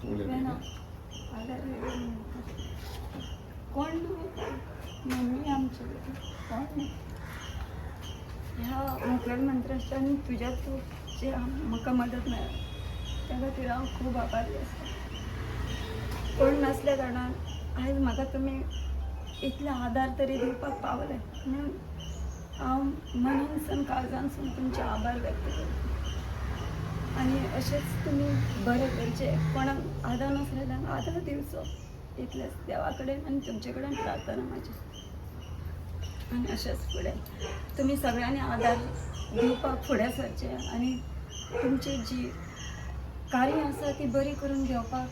कोण मम्मी आमची कोण ह्या मुखेलमंत्र्याच्या आनी तुज्या थ्रू जे म्हाका मदत मेळ्ळा त्या खातीर हांव खूब आभारी आसा. कोण नासल्या कारणान आयज म्हाका तुमी इतले आदार तरी दिवपाक पावले म्हणून हांव मनानसून काळजानसून तुमचे आभार व्यक्त करता. आनी अशेंच तुमी बरें करचे, कोणाक आदार नासलेल्यांक आदार दिवचो, इतलेंच देवा कडेन आनी तुमचे कडेन प्रार्थना म्हाजी. आनी अशेंच फुडें तुमी सगळ्यांनी आदार दिवपाक फुडें सरचे आनी तुमची जी कार्य आसा ती बरी करून घेवपाक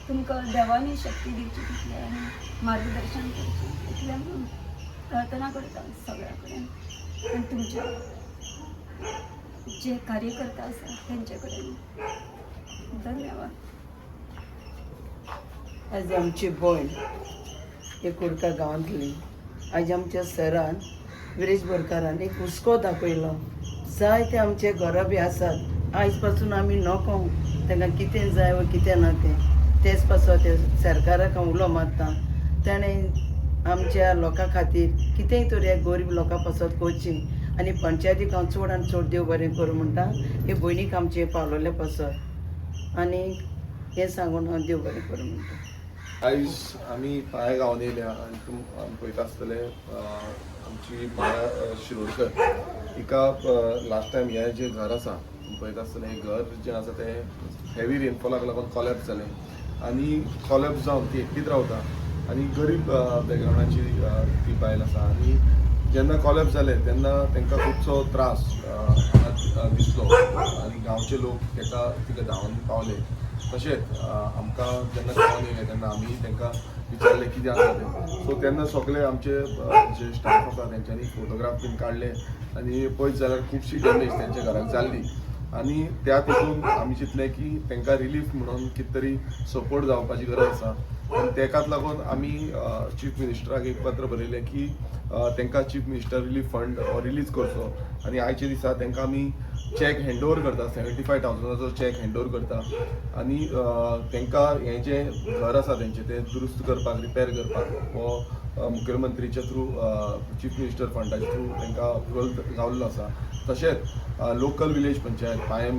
तुमकां देवानी शक्ती दिवची तितले आनी मार्गदर्शन करचें इतलें म्हणून प्रार्थना करता सगळ्या कडेन. आनी तुमचे जे कार्यकर्ता आसा तेंचे कडेन धन्यवाद. आज आमची भयण एक कुडका गांवांतली आज आमच्या सरान विरेश बोरकारान एक हुस्को दाखयलो. जायते आमचे घरा बी आसात, आयज पासून आमी नको तांकां कितें जाय वा कितें ना तेच पासून ते सरकाराक हांव उलो मारता. ताणें आमच्या लोकां खातीर कितेंय तरी गरीब लोकां पासत करची आनी पंचायतीक हांव चड आनी चड देव बरें करूं म्हणटा हे भयणीक आमचे पावलोले पासत आनी हें सांगून हांव देव बरें करूं म्हणटा. आयज आमी पाळ्या गांवांत येयल्या आनी तुमी पळयता आसतले आमची माया शिरोडकर हिका लास्ट टायम हें जें घर आसा तुमी पळयता आसतलें हें घर जें आसा तें हेवी रेनफॉलाक लागून कॉलॅप्स जालें आनी कॉलॅप्स जावन ती एकटीच रावता आनी गरीब बॅकग्रावंडाची ती बायल आसा. आनी जेन्ना कॉलॅप्स जालें तेन्ना तांकां खुबसो त्रास दिसलो आनी गांवचे लोक तिका धांवन पावले. तशेंच आमकां जेन्ना गांवांत येयले तेन्ना आमी तांकां विचारलें कितें आसा तें. सो तेन्ना सगळे आमचे जे स्टाफ आसा तेंच्यांनी फोटोग्राफ बीन काडले आनी पळयत जाल्यार खुबशी डॅमेज तेंच्या घराक जाल्ली आनी त्या तितून आमी चिंतलें की तांकां रिलीफ म्हणून कितें तरी सपोर्ट जावपाची गरज आसा. आनी तेकाच लागून आमी चीफ मिनिस्टराक एक पत्र बरयलें की तांकां chief minister relief fund release करचो आनी आयच्या दिसा तांकां आमी चॅक हँडओवर करता 75,000 चॅक हँडओवर करता आनी तांकां हें जें घर आसा तेंचें तें दुरुस्त करपाक रिपेर करपाक हो मुखेलमंत्रीच्या थ्रू चीफ मिनिस्टर फंडाच्या थ्रू तांकां अप्रुवल जाल्लो आसा. तशेंच local village panchayat poem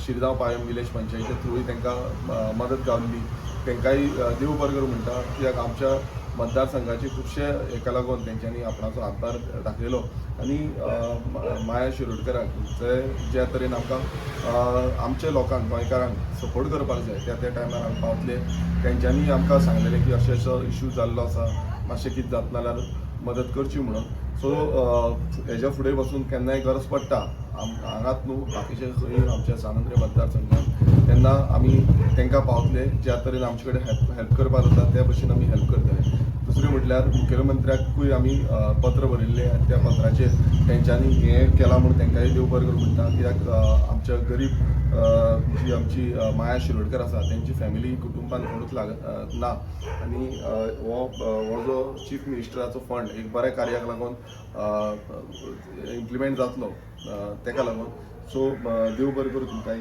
Shirgaon poem village पंचायतीच्या थ्रूय तांकां मदत गावल्ली. तांकांय देव बरें करूं म्हणटा कित्याक आमच्या मतदारसंघाचे खुबशे हेका लागून तेंच्यांनी आपणाचो हातभार दाखयलो आनी माया शिरोडकराक ज्या तरेन आमकां आमच्या लोकांक गोंयकारांक सपोर्ट करपाक जाय त्या टायमार आमी पावतले. तेंच्यांनी आमकां सांगलेलें की अशें इशू जाल्लो आसा, मातशें कितें जाता नाल्यार मदत करची म्हणून. सो हेज्या फुडें वचून केन्नाय गरज पडटा हांगाच न्हू बाकीचे खंय आमच्या सानंद्रे मतदारसंघात तेन्ना आमी तांकां पावतले. ज्या तरेन आमचे कडेन हेल्प करपाक जाता त्या भशेन आमी हेल्प करतले. दुसरें म्हटल्यार मुखेलमंत्र्याकूय आमी पत्र बरयल्लें आनी त्या पत्राचेर तेंच्यांनी हें केलां म्हणून तांकांय देव बरें करूं म्हणटा कित्याक आमच्या गरीब जी आमची माया शिरोडकर आसा तेंची फॅमिली कुटुंबान कोणूच ना आनी हो जो चीफ मिनिस्टराचो फंड एक बऱ्या कार्याक लागून इम्प्लिमेंट जातलो ताका लागून. सो देव बरें करूं तुमकांय.